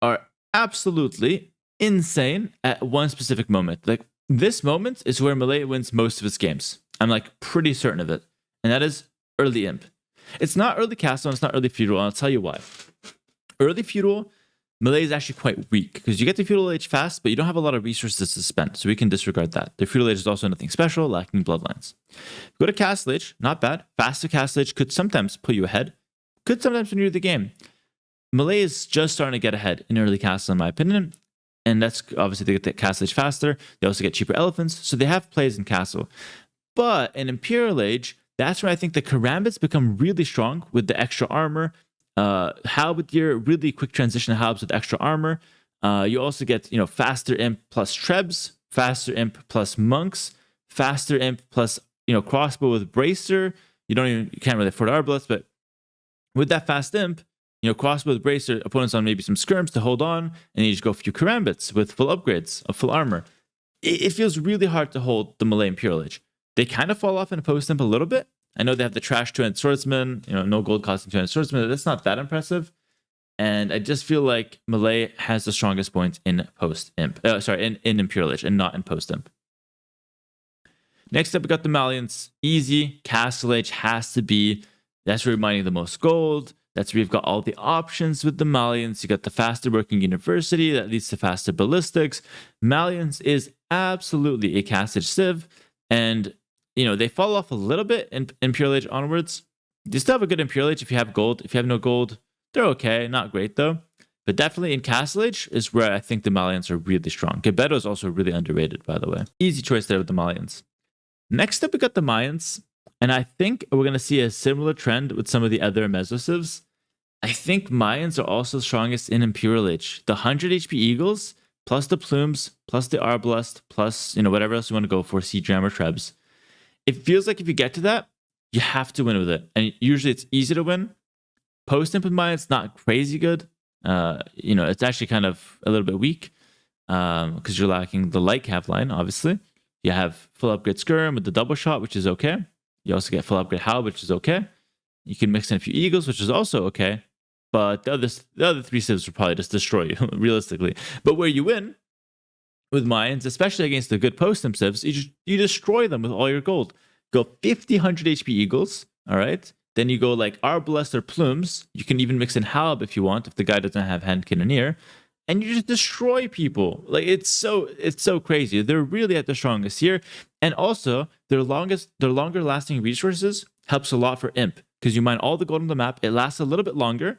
are absolutely insane at one specific moment. Like, this moment is where Malay wins most of its games. I'm like pretty certain of it. And that is early Imp. It's not early Castle, and it's not early Feudal, and I'll tell you why. Early Feudal, Malay is actually quite weak, because you get the Feudal Age fast, but you don't have a lot of resources to spend, so we can disregard that. The Feudal Age is also nothing special, lacking bloodlines. Go to Castle Age, not bad. Faster Castle Age could sometimes put you ahead. Could sometimes win you the game. Malay is just starting to get ahead in early Castle, in my opinion. And that's obviously they get the Castle Age faster. They also get cheaper elephants, so they have plays in Castle. But in Imperial Age, that's where I think the Karambits become really strong with the extra armor. Halberdier, really quick transition to Halbs with extra armor. You also get faster Imp plus Trebs, faster Imp plus Monks, faster Imp plus crossbow with Bracer. You can't really afford Arbalest, but with that fast Imp, crossbow with Bracer, opponents on maybe some skirms to hold on, and you just go a few Karambits with full upgrades of full armor. It feels really hard to hold the Malay Imperial Age. They kind of fall off in a post-imp a little bit. I know they have the trash 200 swordsman, no gold costing 200 swordsman. That's not that impressive. And I just feel like Malay has the strongest points in post-imp. In Imperial Age and not in post-imp. Next up, we got the Malians. Easy. Castle Age has to be. That's where you're mining the most gold. That's where you've got all the options with the Malians. You got the faster working university that leads to faster ballistics. Malians is absolutely a Castle Age civ. And, they fall off a little bit in Imperial Age onwards. You still have a good Imperial Age if you have gold. If you have no gold, they're okay. Not great, though. But definitely in Castle Age is where I think the Malians are really strong. Gebeto is also really underrated, by the way. Easy choice there with the Malians. Next up, we got the Mayans. And I think we're going to see a similar trend with some of the other Mesocivs. I think Mayans are also strongest in Imperial Age. The 100 HP Eagles, plus the Plumes, plus the Arbalest, plus whatever else you want to go for, Siege Ram or Trebs. It feels like if you get to that, you have to win with it. And usually it's easy to win. Post-imp with mine, it's not crazy good. It's actually kind of a little bit weak because you're lacking the light cav line, obviously. You have full upgrade skirm with the double shot, which is okay. You also get full upgrade Hal, which is okay. You can mix in a few eagles, which is also okay. But the other three civs will probably just destroy you, realistically. But where you win with Mayans, especially against the good post-imp civs, you destroy them with all your gold. Go 50, 100 HP eagles, all right? Then you go like Arbalest or Plumes. You can even mix in Halb if you want, if the guy doesn't have hand cannoneer. And you just destroy people. Like it's so crazy. They're really at the strongest here. And also, their longer lasting resources helps a lot for Imp. Because you mine all the gold on the map, it lasts a little bit longer.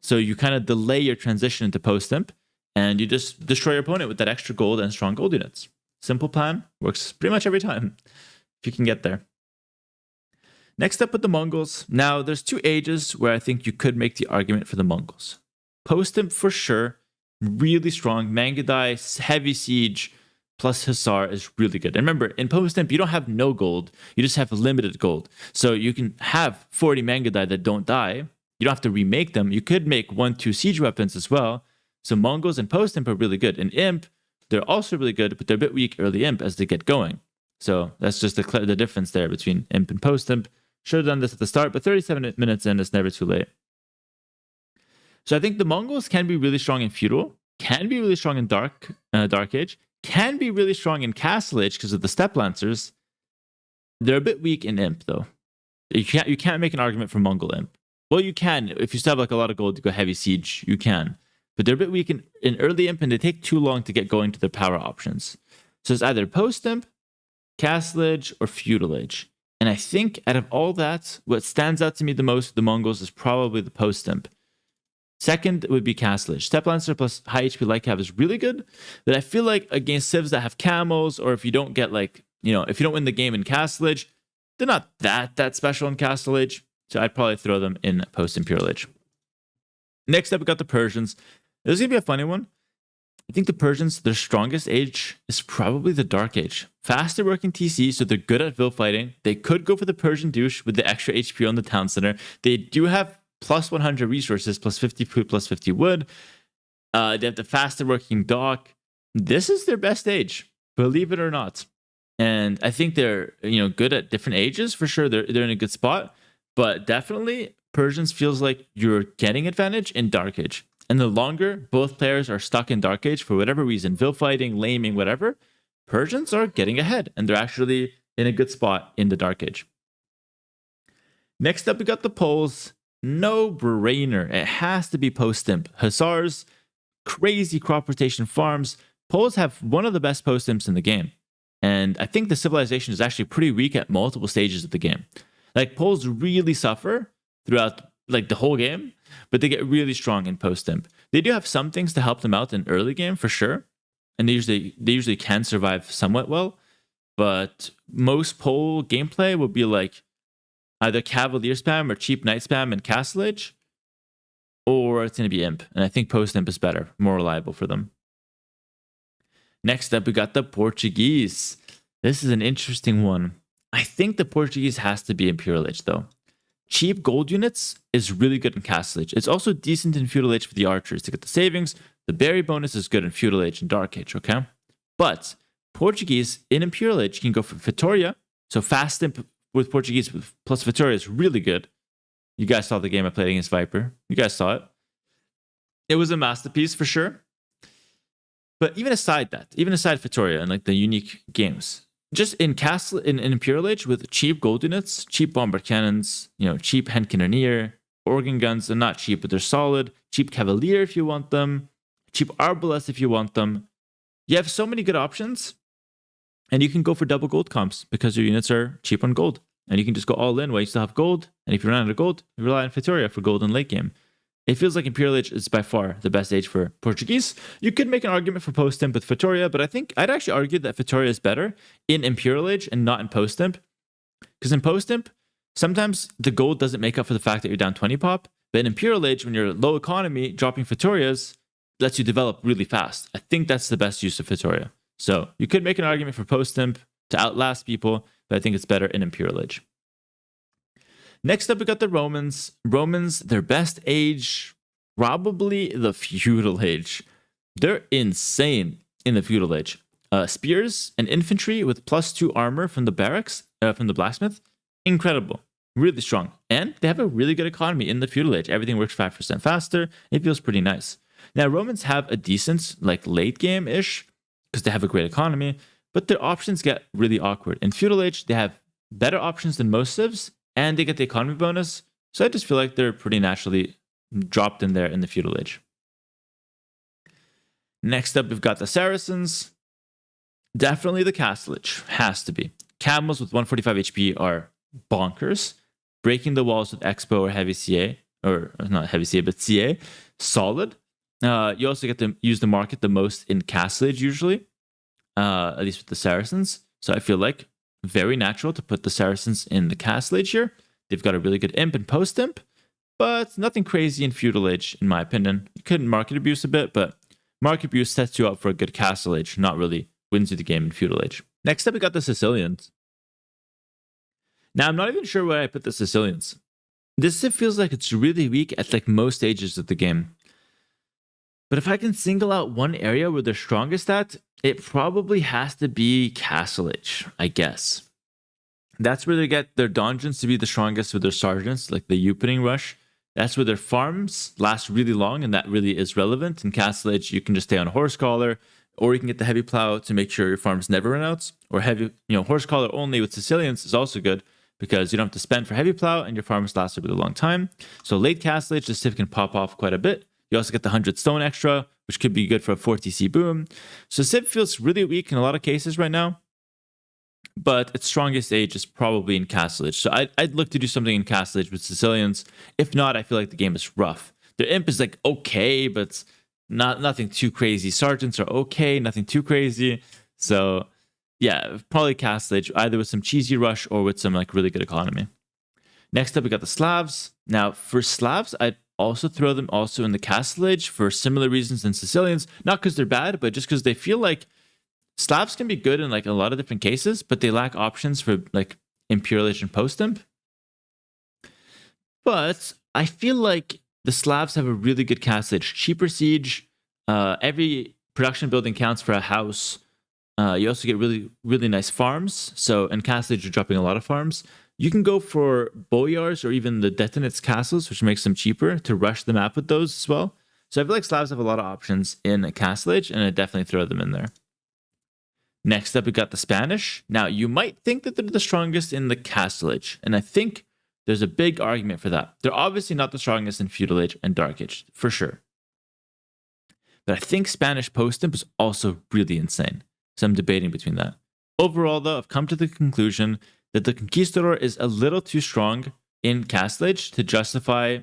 So you kind of delay your transition into post-imp. And you just destroy your opponent with that extra gold and strong gold units. Simple plan. Works pretty much every time. If you can get there. Next up with the Mongols. Now, there's two ages where I think you could make the argument for the Mongols. Post-imp for sure. Really strong. Mangudai, heavy siege, plus Hussar is really good. And remember, in post-imp, you don't have no gold. You just have limited gold. So you can have 40 Mangudai that don't die. You don't have to remake them. You could make 1-2 siege weapons as well. So Mongols and post-imp are really good. In imp, they're also really good, but they're a bit weak early imp as they get going. So that's just the difference there between imp and post-imp. Should have done this at the start, but 37 minutes in is never too late. So I think the Mongols can be really strong in feudal, can be really strong in dark age, can be really strong in castle age because of the steppe lancers. They're a bit weak in imp though. You can't make an argument for Mongol imp. Well, you can if you still have like a lot of gold to go heavy siege. You can, but they're a bit weak in early imp, and they take too long to get going to their power options. So it's either post imp, castle age, or feudal age. And I think out of all that, what stands out to me the most with the Mongols is probably the post imp. Second would be castle age. Steppe Lancer plus high HP light cav is really good, but I feel like against civs that have camels, or if you don't get if you don't win the game in castle age, they're not that special in castle age. So I'd probably throw them in post imperial age. Next up, we got the Persians. This is gonna be a funny one. I think the Persians, their strongest age is probably the Dark Age. Faster working TC, so they're good at vil fighting. They could go for the Persian douche with the extra HP on the town center. They do have plus 100 resources, plus 50 food, plus 50 wood. They have the faster working dock. This is their best age, believe it or not. And I think they're good at different ages for sure. They're in a good spot, but definitely Persians feels like you're getting advantage in Dark Age. And the longer both players are stuck in Dark Age for whatever reason, vil fighting, laming, whatever, Persians are getting ahead and they're actually in a good spot in the Dark Age. Next up, we got the Poles. No brainer. It has to be post-imp. Hussars, crazy crop rotation farms. Poles have one of the best post-imps in the game. And I think the civilization is actually pretty weak at multiple stages of the game. Like Poles really suffer throughout the whole game, but they get really strong in post-imp. They do have some things to help them out in early game for sure. And they usually can survive somewhat well. But most Pole gameplay will be like either Cavalier spam or cheap knight spam and castle age, or it's going to be imp. And I think post-imp is better, more reliable for them. Next up, we got the Portuguese. This is an interesting one. I think the Portuguese has to be Imperial Age, though. Cheap gold units is really good in Castle Age. It's also decent in Feudal Age for the archers to get the savings. The berry bonus is good in Feudal Age and Dark Age, okay? But Portuguese in Imperial Age can go for Vitoria. So fast imp with Portuguese plus Vitoria is really good. You guys saw the game I played against Viper. You guys saw it. It was a masterpiece for sure. But even aside Vitoria and the unique games, just in Castle in Imperial Age with cheap gold units, cheap bombard cannons, cheap hand cannoneer, organ guns, they're not cheap, but they're solid. Cheap cavalier if you want them, cheap arbalest if you want them. You have so many good options, and you can go for double gold comps because your units are cheap on gold, and you can just go all in while you still have gold. And if you run out of gold, you rely on Vitoria for gold in late game. It feels like Imperial Age is by far the best age for Portuguese. You could make an argument for post-imp with Vitoria, but I think I'd actually argue that Vitoria is better in Imperial Age and not in post-imp. Because in post-imp, sometimes the gold doesn't make up for the fact that you're down 20 pop. But in Imperial Age, when you're low economy, dropping Vitorias lets you develop really fast. I think that's the best use of Vitoria. So you could make an argument for post-imp. to outlast people, but I think it's better in Imperial Age. Next up, we got the Romans. Romans, their best age, probably the Feudal Age. They're insane in the Feudal Age. Spears and infantry with +2 armor from the barracks, from the blacksmith. Incredible. Really strong. And they have a really good economy in the Feudal Age. Everything works 5% faster. It feels pretty nice. Now, Romans have a decent, like, late game-ish, because they have a great economy, but their options get really awkward. In Feudal Age, they have better options than most civs, and they get the economy bonus. So I just feel like they're pretty naturally dropped in there in the Feudal Age. Next up, we've got the Saracens. Definitely the Castle Age. Has to be. Camels with 145 HP are bonkers. Breaking the walls with Expo or Heavy CA, or not Heavy CA, but CA, solid. You also get to use the market the most in Castle Age usually, at least with the Saracens. So I feel like very natural to put the Saracens in the Castle Age here. They've got a really good imp and post-imp, but nothing crazy in Feudal Age, in my opinion. You could market abuse a bit, but market abuse sets you up for a good Castle Age, not really wins you the game in Feudal Age. Next up, we got the Sicilians. Now, I'm not even sure where I put the Sicilians. This feels like it's really weak at like most stages of the game. But if I can single out one area where they're strongest at, it probably has to be Castle Age, I guess. That's where they get their donjons to be the strongest with their sergeants, like the Opening Rush. That's where their farms last really long, and that really is relevant. In Castle Age, you can just stay on Horse Collar, or you can get the Heavy Plow to make sure your farms never run out. Or heavy, Horse Collar only with Sicilians is also good, because you don't have to spend for Heavy Plow, and your farms last a really long time. So late Castle Age, the Civ can pop off quite a bit. You also get the 100 stone extra, which could be good for a 4 TC boom. So Civ feels really weak in a lot of cases right now, but its strongest age is probably in Castle Age. So I'd look to do something in Castle Age with Sicilians. If not, I feel like the game is rough. Their imp is like okay, but nothing too crazy. Sergeants are okay, nothing too crazy. So yeah, probably Castle Age, either with some cheesy rush or with some like really good economy. Next up, we got the Slavs. Now, for Slavs, I'd also throw them also in the Castle Age for similar reasons than Sicilians. Not because they're bad, but just because they feel like Slavs can be good in like a lot of different cases, but they lack options for like Imperial Age and Post-Imp. But I feel like the Slavs have a really good Castle Age. Cheaper siege. Every production building counts for a house. You also get really, really nice farms. So in Castle Age, you're dropping a lot of farms. You can go for Boyars or even the Detinates castles, which makes them cheaper to rush the map with those as well. So I feel like Slavs have a lot of options in a Castle Age, and I definitely throw them in there. Next up, we got the Spanish. Now, you might think that they're the strongest in the Castle Age, and I think there's a big argument for that. They're obviously not the strongest in Feudal Age and Dark Age, for sure. But I think Spanish Post-Imp is also really insane. So I'm debating between that. Overall, though, I've come to the conclusion that the Conquistador is a little too strong in Castle Age to justify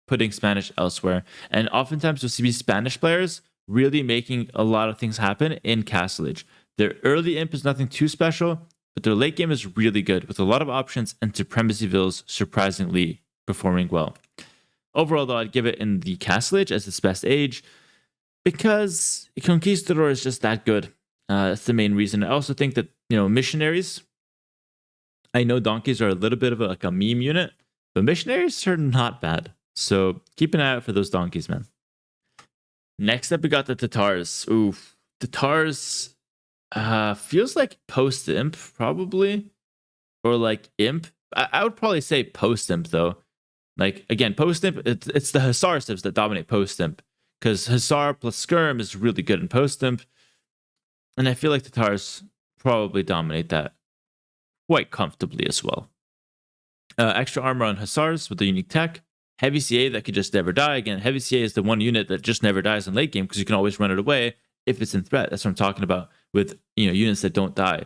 putting Spanish elsewhere. And oftentimes you'll see Spanish players really making a lot of things happen in Castle Age. Their early imp is nothing too special, but their late game is really good with a lot of options and Supremacy Vills surprisingly performing well. Overall, though, I'd give it in the Castle Age as its best age because Conquistador is just that good. That's the main reason. I also think that, missionaries, I know donkeys are a little bit of a meme unit, but missionaries are not bad. So keep an eye out for those donkeys, man. Next up, we got the Tatars. Oof. Tatars feels like post-imp, probably. Or like imp. I would probably say post-imp, though. Like, again, post-imp, it's the Hussar civs that dominate post-imp. Because Hussar plus Skirm is really good in post-imp. And I feel like Tatars probably dominate that quite comfortably as well. Extra armor on Hussars with the unique tech. Heavy CA that could just never die. Again, Heavy CA is the one unit that just never dies in late game because you can always run it away if it's in threat. That's what I'm talking about with units that don't die.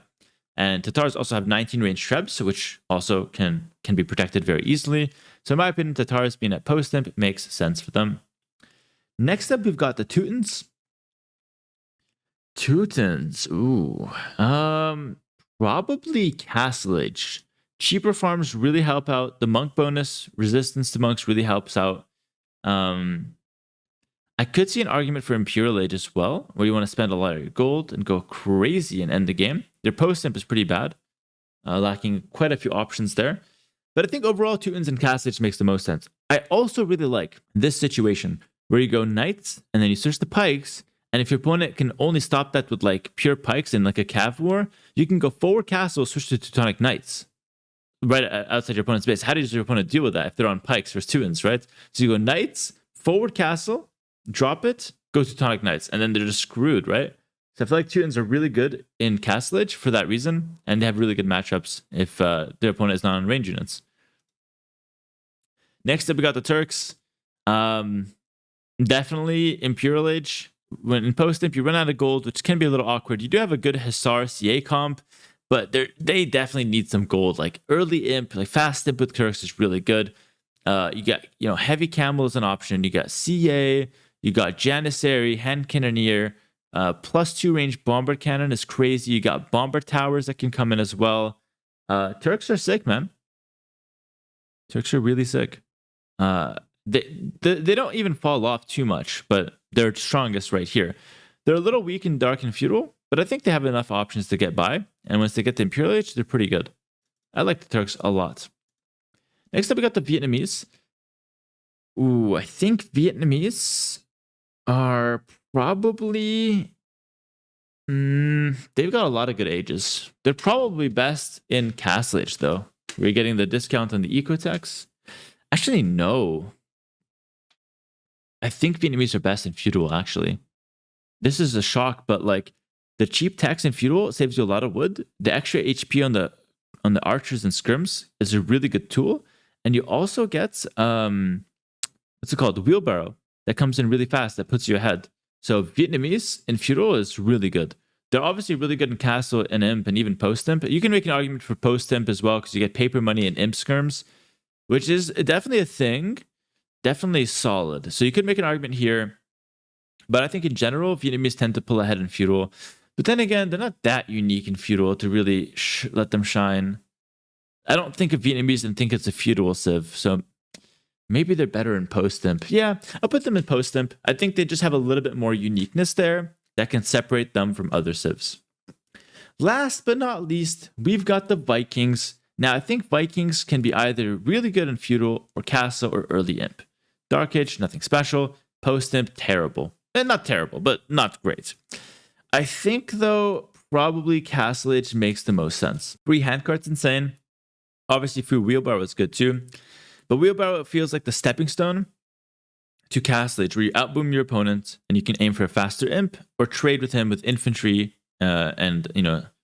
And Tatars also have 19 range trebs, which also can be protected very easily. So in my opinion, Tatars being at post-imp makes sense for them. Next up, we've got the Teutons. Teutons, ooh. Probably Castle Age. Cheaper farms really help out. The monk bonus, resistance to monks really helps out. I could see an argument for Imperial Age as well, where you want to spend a lot of your gold and go crazy and end the game. Their post-imp is pretty bad, lacking quite a few options there. But I think overall, Teutons and Castle Age makes the most sense. I also really like this situation where you go Knights and then you switch to Pikes. And if your opponent can only stop that with like pure Pikes in like a Cav War, you can go forward Castle, switch to Teutonic Knights right outside your opponent's base. How does your opponent deal with that if they're on Pikes versus Teutons, right? So you go Knights, forward Castle, drop it, go to Teutonic Knights, and then they're just screwed, right? So I feel like Teutons are really good in Castle Age for that reason, and they have really good matchups if their opponent is not on range units. Next up, we got the Turks. Definitely Imperial Age. When in post-imp, you run out of gold, which can be a little awkward. You do have a good Hussar CA comp, but they definitely need some gold. Like early imp, like fast imp with Turks is really good. You got heavy camel as an option. You got CA. You got Janissary, hand cannoneer. +2 range bomber cannon is crazy. You got bomber towers that can come in as well. Turks are sick, man. Turks are really sick. They don't even fall off too much, but they're strongest right here. They're a little weak in Dark and Feudal, but I think they have enough options to get by. And once they get the Imperial Age, they're pretty good. I like the Turks a lot. Next up, we got the Vietnamese. Ooh, I think Vietnamese are probably... they've got a lot of good ages. They're probably best in Castle Age, though. We're getting the discount on the Ecotex. Actually, no. I think Vietnamese are best in Feudal, actually. This is a shock, but like the cheap tax in Feudal saves you a lot of wood. The extra HP on the archers and scrims is a really good tool. And you also get, what's it called? Wheelbarrow that comes in really fast that puts you ahead. So Vietnamese in Feudal is really good. They're obviously really good in Castle and Imp and even Post-Imp. You can make an argument for Post-Imp as well because you get paper money and Imp skirms, which is definitely a thing. Definitely solid. So you could make an argument here. But I think in general, Vietnamese tend to pull ahead in Feudal. But then again, they're not that unique in Feudal to really let them shine. I don't think of Vietnamese and think it's a Feudal civ. So maybe they're better in Post-Imp. Yeah, I'll put them in Post-Imp. I think they just have a little bit more uniqueness there that can separate them from other civs. Last but not least, we've got the Vikings. Now, I think Vikings can be either really good in Feudal or Castle or early Imp. Dark Age, nothing special. Post-Imp, terrible. Not terrible, but not great. I think, though, probably Castle Age makes the most sense. Free handcart's insane. Obviously, free wheelbarrow is good too. But wheelbarrow feels like the stepping stone to Castle Age, where you outboom your opponent and you can aim for a faster imp or trade with him with infantry and,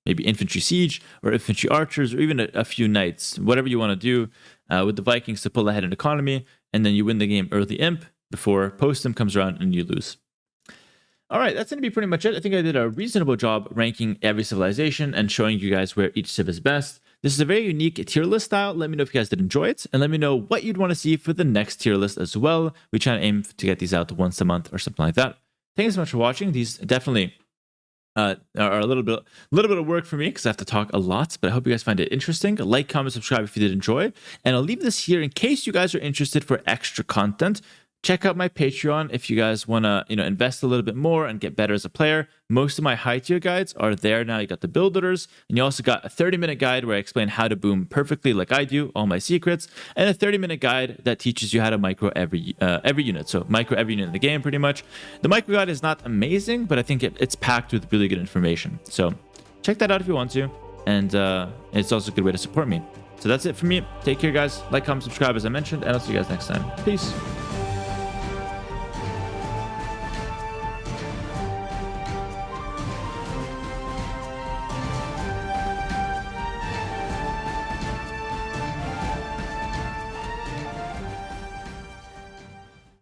maybe infantry siege or infantry archers or even a few knights, whatever you want to do with the Vikings to pull ahead in economy. And then you win the game early imp before post-imp comes around and you lose. All right, that's going to be pretty much it. I think I did a reasonable job ranking every civilization and showing you guys where each civ is best. This is a very unique tier list style. Let me know if you guys did enjoy it, and let me know what you'd want to see for the next tier list as well. We try to aim to get these out once a month or something like that. Thank you so much for watching. These definitely are a little bit of work for me because I have to talk a lot, but I hope you guys find it interesting. Like, comment, subscribe if you did enjoy. And I'll leave this here in case you guys are interested for extra content. Check out my Patreon if you guys want to, invest a little bit more and get better as a player. Most of my high tier guides are there now. You got the builders, and you also got a 30-minute guide where I explain how to boom perfectly like I do, all my secrets, and a 30-minute guide that teaches you how to micro every unit. So micro every unit in the game, pretty much. The micro guide is not amazing, but I think it's packed with really good information. So check that out if you want to, and it's also a good way to support me. So that's it for me. Take care, guys. Like, comment, subscribe, as I mentioned, and I'll see you guys next time. Peace.